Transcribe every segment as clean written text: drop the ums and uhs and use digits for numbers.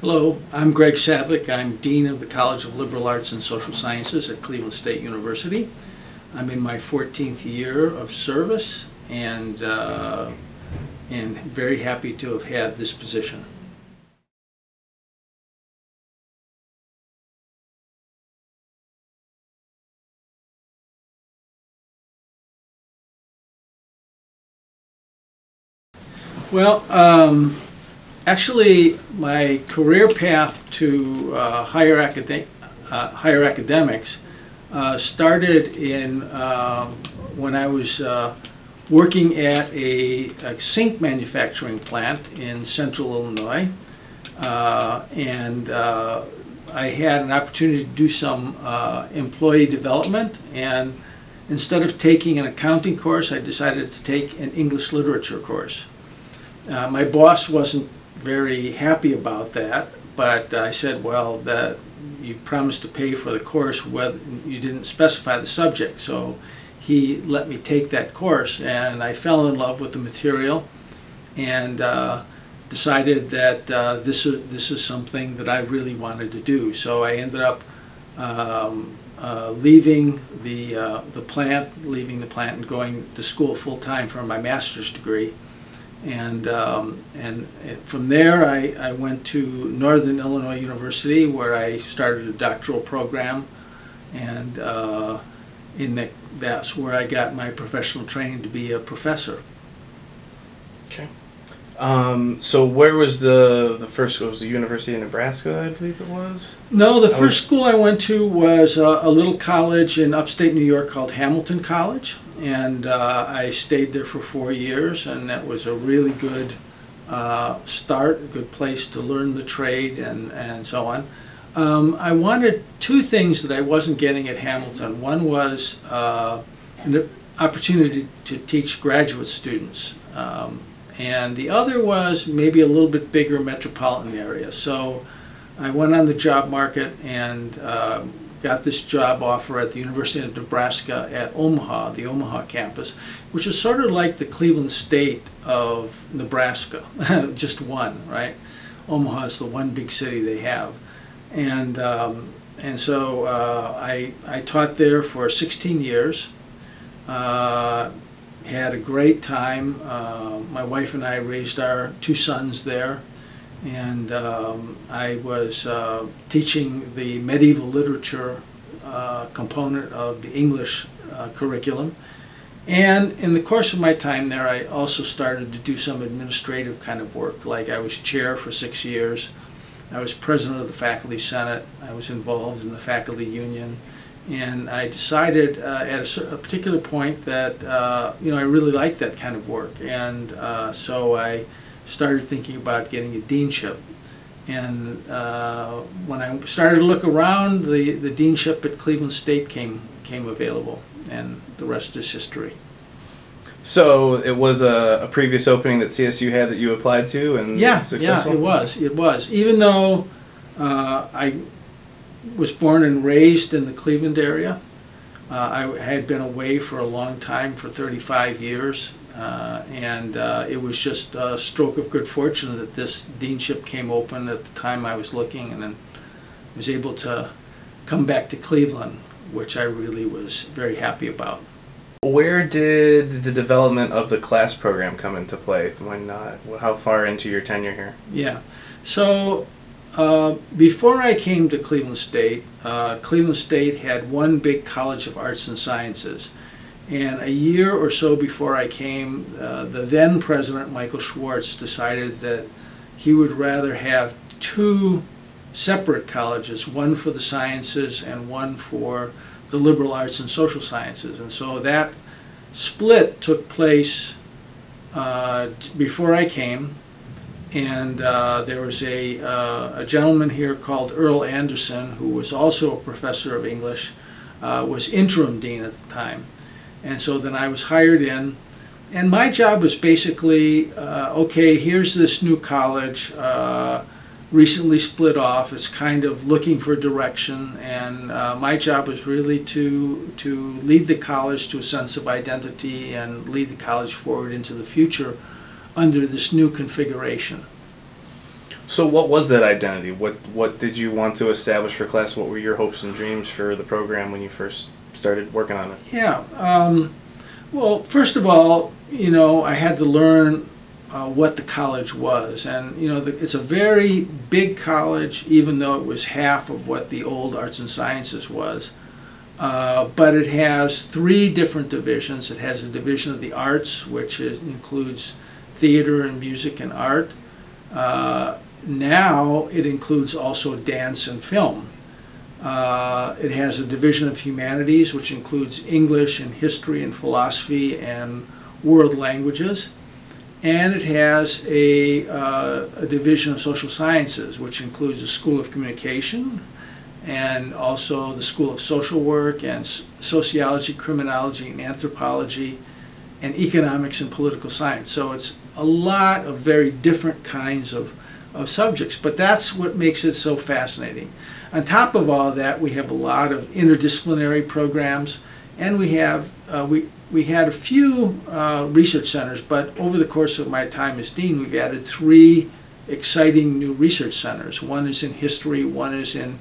Hello, I'm Greg Sadlek. I'm Dean of the College of Liberal Arts and Social Sciences at Cleveland State University. I'm in my 14th year of service and very happy to have had this position. Well, actually, my career path to higher academics started in when I was working at a sink manufacturing plant in central Illinois, and I had an opportunity to do some employee development, and instead of taking an accounting course, I decided to take an English literature course. My boss wasn't very happy about that, but I said, well, that you promised to pay for the course whether you didn't specify the subject, so he let me take that course, and I fell in love with the material and decided that this is something that I really wanted to do. So I ended up leaving the plant and going to school full-time for my master's degree. And from there I went to Northern Illinois University, where I started a doctoral program, and that's where I got my professional training to be a professor. Okay. So where was the first school? Was the University of Nebraska, I believe it was? No, the first school I went to was a little college in upstate New York called Hamilton College, and I stayed there for 4 years, and that was a really good start, a good place to learn the trade and so on. I wanted two things that I wasn't getting at Hamilton. One was an opportunity to teach graduate students. And the other was maybe a little bit bigger metropolitan area. So I went on the job market and got this job offer at the University of Nebraska at Omaha, the Omaha campus, which is sort of like the Cleveland State of Nebraska, just one, right? Omaha is the one big city they have. And so I taught there for 16 years. Had a great time. My wife and I raised our 2 sons there, and I was teaching the medieval literature component of the English curriculum. And in the course of my time there, I also started to do some administrative kind of work. Like, I was chair for 6 years. I was president of the faculty senate. I was involved in the faculty union. And I decided at a particular point that I really liked that kind of work, and so I started thinking about getting a deanship. And when I started to look around, the deanship at Cleveland State came available, and the rest is history. So it was a previous opening that CSU had that you applied to, and successful? Yeah, it was. Even though I was born and raised in the Cleveland area. I had been away for a long time, for 35 years, and it was just a stroke of good fortune that this deanship came open at the time I was looking, and then was able to come back to Cleveland, which I really was very happy about. Where did the development of the CLASS program come into play? How far into your tenure here? Yeah, so before I came to Cleveland State had one big college of arts and sciences. And a year or so before I came, the then president, Michael Schwartz, decided that he would rather have 2 separate colleges, one for the sciences and one for the liberal arts and social sciences. And so that split took place before I came. And there was a gentleman here called Earl Anderson, who was also a professor of English, was interim dean at the time. And so then I was hired in, and my job was basically, okay, here's this new college, recently split off. It's kind of looking for direction, and my job was really to lead the college to a sense of identity and lead the college forward into the future under this new configuration. So what was that identity? What did you want to establish for CLASS? What were your hopes and dreams for the program when you first started working on it? Yeah. Well, first of all, I had to learn what the college was. And, it's a very big college, even though it was half of what the old arts and sciences was. But it has 3 different divisions. It has a division of the arts, which includes theater and music and art. Now it includes also dance and film. It has a division of humanities, which includes English and history and philosophy and world languages. And it has a division of social sciences, which includes the School of Communication and also the School of Social Work and Sociology, Criminology, and Anthropology, and Economics and Political Science. So it's a lot of very different kinds of subjects, but that's what makes it so fascinating. On top of all that, we have a lot of interdisciplinary programs, and we have we had a few research centers, but over the course of my time as dean, we've added 3 exciting new research centers. One is in history, one is in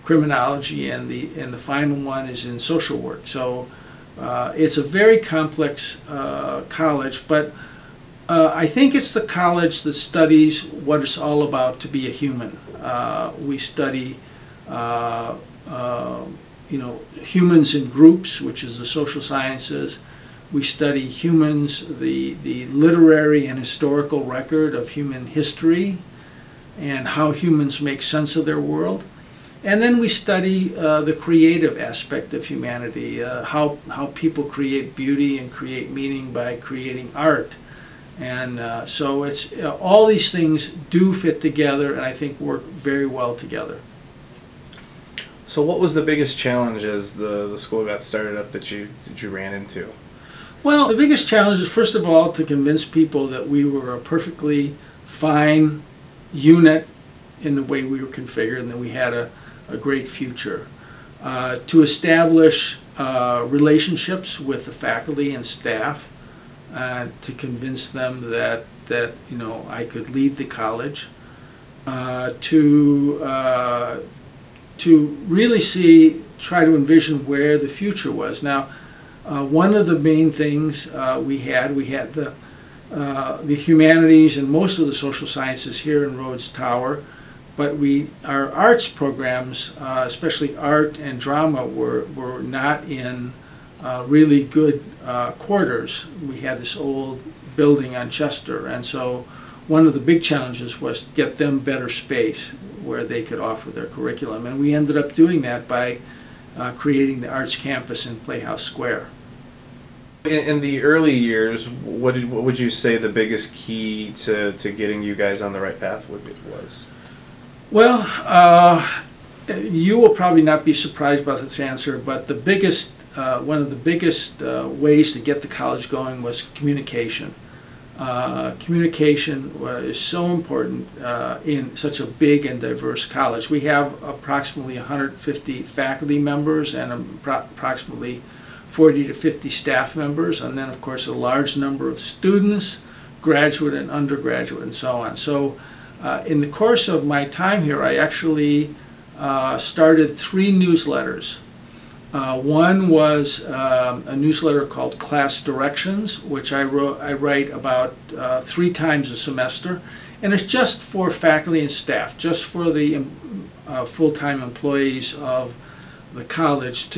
criminology, and the final one is in social work. So it's a very complex college, but I think it's the college that studies what it's all about to be a human. We study humans in groups, which is the social sciences. We study humans, the literary and historical record of human history and how humans make sense of their world. And then we study the creative aspect of humanity, how people create beauty and create meaning by creating art. And so it's all these things do fit together, and I think work very well together. So what was the biggest challenge as the school got started up that you ran into? Well, the biggest challenge is, first of all, to convince people that we were a perfectly fine unit in the way we were configured and that we had a great future. To establish relationships with the faculty and staff, to convince them that I could lead the college, to really try to envision where the future was. Now, one of the main things we had the humanities and most of the social sciences here in Rhodes Tower, but our arts programs, especially art and drama, were not in really good quarters. We had this old building on Chester, and so one of the big challenges was to get them better space where they could offer their curriculum, and we ended up doing that by creating the arts campus in Playhouse Square. In the early years, what would you say the biggest key to getting you guys on the right path was? Well, you will probably not be surprised by this answer, but one of the biggest ways to get the college going was communication. Communication is so important in such a big and diverse college. We have approximately 150 faculty members and approximately 40 to 50 staff members, and then of course a large number of students, graduate and undergraduate, and so on. So in the course of my time here, I actually started 3 newsletters. One was a newsletter called Class Directions, which I write about 3 times a semester, and it's just for faculty and staff, just for the full-time employees of the college,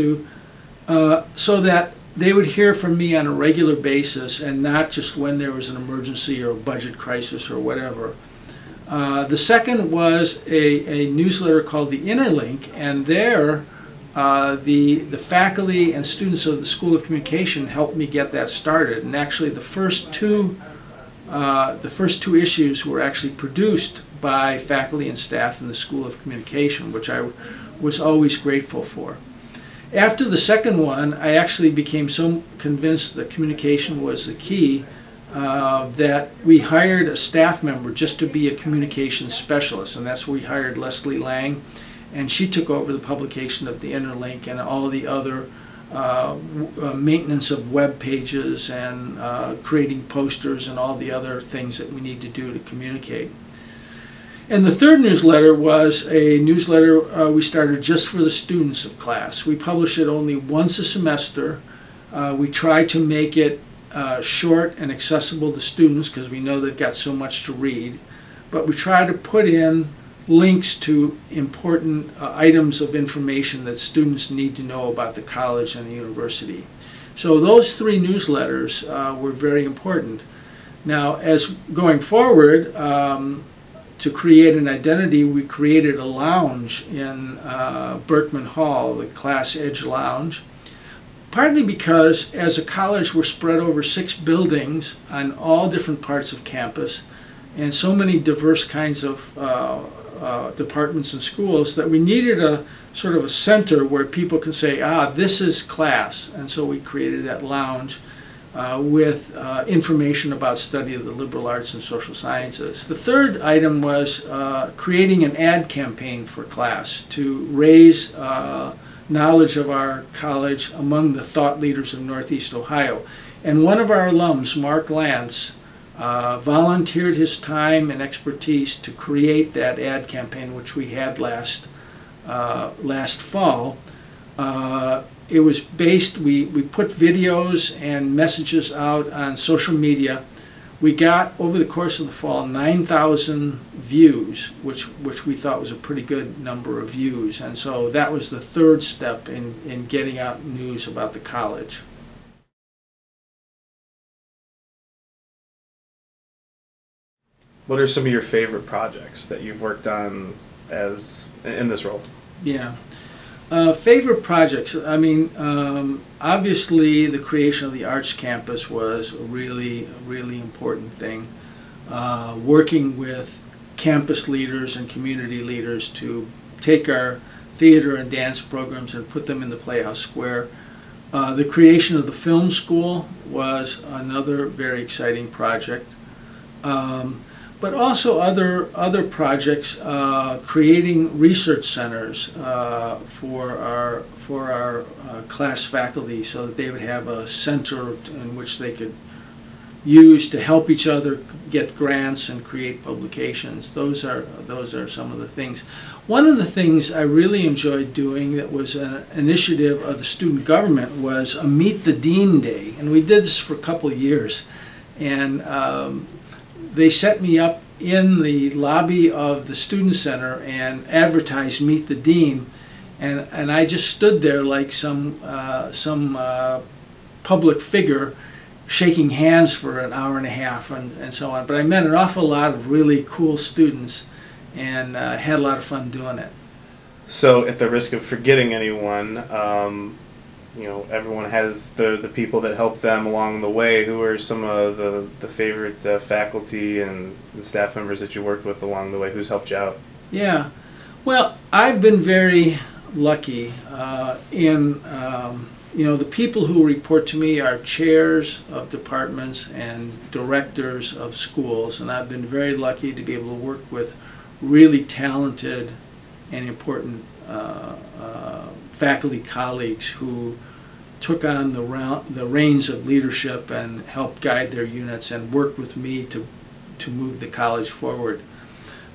so that they would hear from me on a regular basis and not just when there was an emergency or a budget crisis or whatever. The second was a newsletter called The Inner Link, and there the faculty and students of the School of Communication helped me get that started. And actually the first two issues were actually produced by faculty and staff in the School of Communication, which I was always grateful for. After the second one, I actually became so convinced that communication was the key that we hired a staff member just to be a communications specialist, and that's where we hired Leslie Lang, and she took over the publication of the Inner Link and all the other maintenance of web pages and creating posters and all the other things that we need to do to communicate. And the third newsletter was a newsletter we started just for the students of CLASS. We publish it only once a semester. We try to make it short and accessible to students because we know they've got so much to read. But we try to put in links to important items of information that students need to know about the college and the university. So those three newsletters were very important. Now, as going forward, to create an identity, we created a lounge in Berkman Hall, the Class Edge Lounge, partly because as a college we're spread over 6 buildings on all different parts of campus and so many diverse kinds of departments and schools that we needed a sort of a center where people can say, this is CLASS. And so we created that lounge with information about study of the liberal arts and social sciences. The third item was creating an ad campaign for CLASS to raise knowledge of our college among the thought leaders of Northeast Ohio. And one of our alums, Mark Lance, volunteered his time and expertise to create that ad campaign, which we had last fall. It was based, we put videos and messages out on social media. We got, over the course of the fall, 9,000 views, which we thought was a pretty good number of views. And so that was the third step in getting out news about the college. What are some of your favorite projects that you've worked on in this role? Yeah. Favorite projects, I mean, obviously the creation of the Arts Campus was a really important thing. Working with campus leaders and community leaders to take our theater and dance programs and put them in the Playhouse Square. The creation of the film school was another very exciting project. But also other projects, creating research centers for our class faculty so that they would have a center in which they could use to help each other get grants and create publications. Those are some of the things. One of the things I really enjoyed doing that was an initiative of the student government was a Meet the Dean Day, and we did this for a couple of years. And they set me up in the lobby of the Student Center and advertised Meet the Dean, and I just stood there like some public figure shaking hands for an hour and a half and so on. But I met an awful lot of really cool students and had a lot of fun doing it. So at the risk of forgetting anyone, everyone has the people that help them along the way. Who are some of the favorite faculty and staff members that you worked with along the way? Who's helped you out? Yeah, well, I've been very lucky in the people who report to me are chairs of departments and directors of schools, and I've been very lucky to be able to work with really talented and important faculty colleagues who took on the reins of leadership and helped guide their units and worked with me to move the college forward.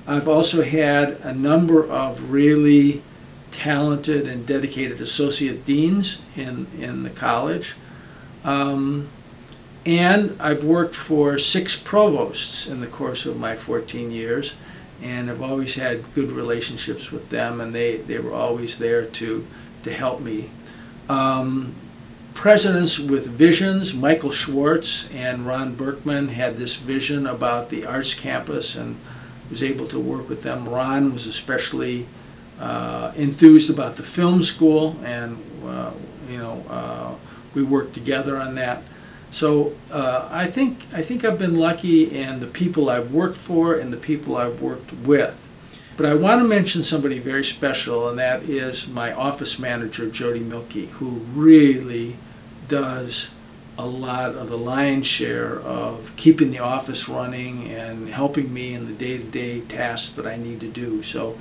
I've also had a number of really talented and dedicated associate deans in the college. And I've worked for 6 provosts in the course of my 14 years, and I've always had good relationships with them, and they were always there to help me. Presidents with visions, Michael Schwartz and Ron Berkman had this vision about the Arts Campus and was able to work with them. Ron was especially enthused about the film school, and we worked together on that. So I think I've been lucky in the people I've worked for and the people I've worked with. But I want to mention somebody very special, and that is my office manager, Jody Milkey, who really does a lot of the lion's share of keeping the office running and helping me in the day-to-day tasks that I need to do. So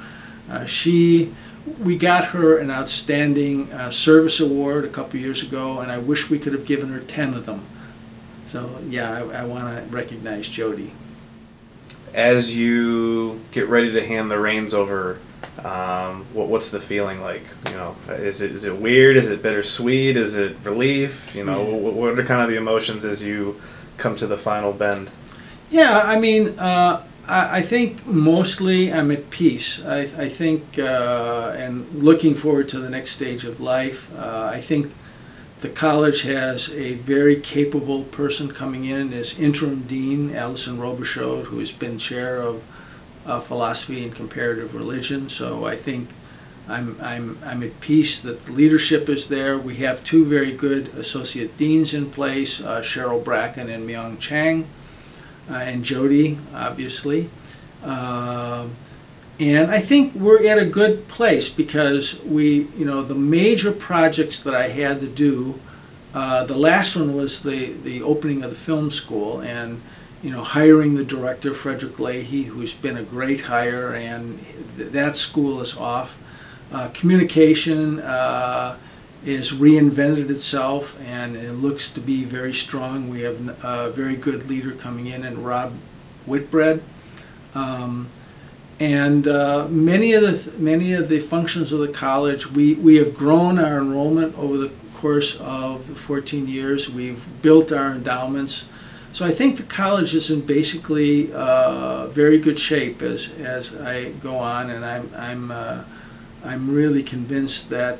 we got her an outstanding service award a couple years ago, and I wish we could have given her 10 of them. So yeah, I want to recognize Jody. as you get ready to hand the reins over, what's the feeling like? You know, is it weird? Is it bittersweet? Is it relief? You know, what are kind of the emotions as you come to the final bend? Yeah, I mean, I think mostly I'm at peace. I think, and looking forward to the next stage of life. I think the college has a very capable person coming in as interim dean, Allison Robichaud, who has been chair of philosophy and comparative religion. So I think I'm at peace that the leadership is there. We have two very good associate deans in place, Cheryl Bracken and Myung Chang. And Jody, obviously. And I think we're at a good place because the major projects that I had to do, the last one was the opening of the film school and, hiring the director, Frederick Leahy, who's been a great hire, and that school is off. Communication is reinvented itself, and it looks to be very strong. We have a very good leader coming in Rob Whitbread, and many of the functions of the college. We have grown our enrollment over the course of the 14 years. We've built our endowments, so I think the college is in basically very good shape as I go on, and I'm really convinced that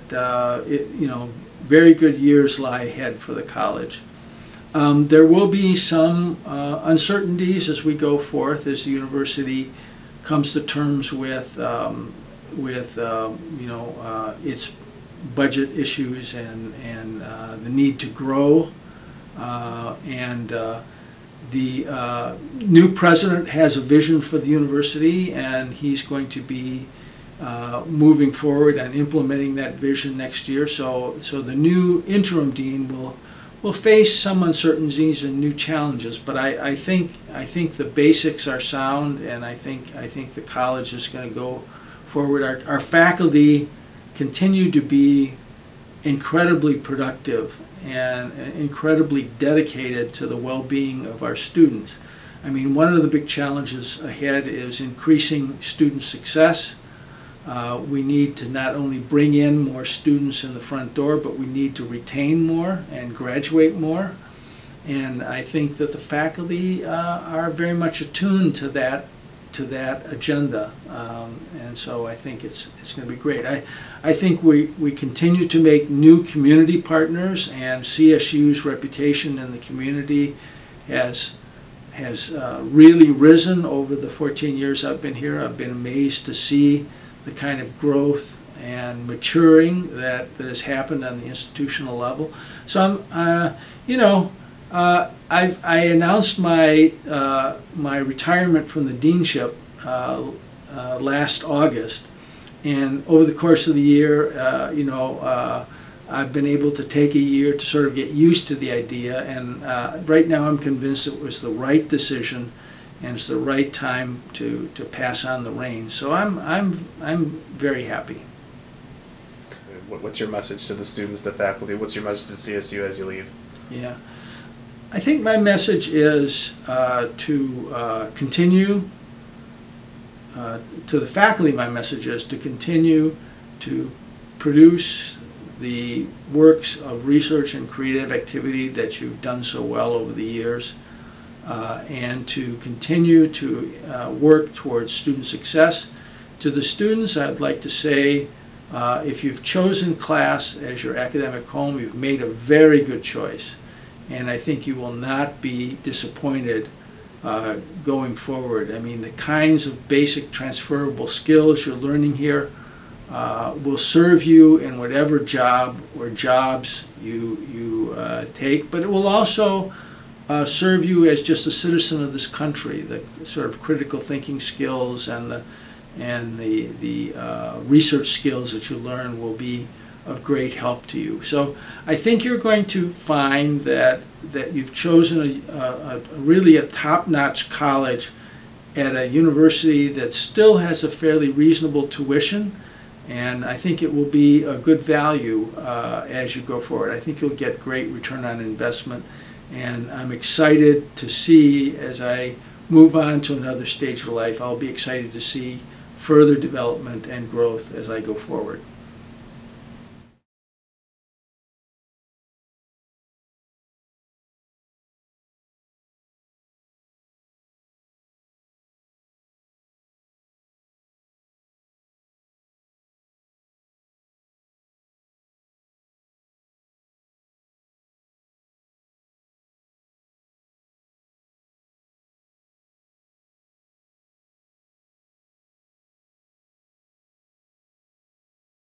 very good years lie ahead for the college. There will be some uncertainties as we go forth, as the university comes to terms with its budget issues and the need to grow. The new president has a vision for the university, and he's going to be moving forward and implementing that vision next year. So the new interim dean will face some uncertainties and new challenges. But I think the basics are sound, and I think the college is going to go forward. Our faculty continue to be incredibly productive and incredibly dedicated to the well-being of our students. I mean, one of the big challenges ahead is increasing student success. We need to not only bring in more students in the front door, but we need to retain more and graduate more. And I think that the faculty are very much attuned to that agenda. And so I think it's going to be great. I think we continue to make new community partners, and CSU's reputation in the community has really risen over the 14 years I've been here. I've been amazed to see the kind of growth and maturing that has happened on the institutional level. So I announced my retirement from the deanship last August, and over the course of the year, I've been able to take a year to sort of get used to the idea, and right now I'm convinced it was the right decision, and it's the right time to pass on the reins. So I'm very happy. What's your message to the students, the faculty? What's your message to CSU as you leave? Yeah, I think my message is to continue. To the faculty, my message is to continue to produce the works of research and creative activity that you've done so well over the years, and to continue to work towards student success. To the students, I'd like to say, if you've chosen CLASS as your academic home, you've made a very good choice, and I think you will not be disappointed going forward. I mean, the kinds of basic transferable skills you're learning here will serve you in whatever job or jobs you take, but it will also serve you as just a citizen of this country. The sort of critical thinking skills and the research skills that you learn will be of great help to you. So I think you're going to find that you've chosen really a top-notch college at a university that still has a fairly reasonable tuition, and I think it will be a good value as you go forward. I think you'll get great return on investment, and I'm excited to see, as I move on to another stage of life, I'll be excited to see further development and growth as I go forward.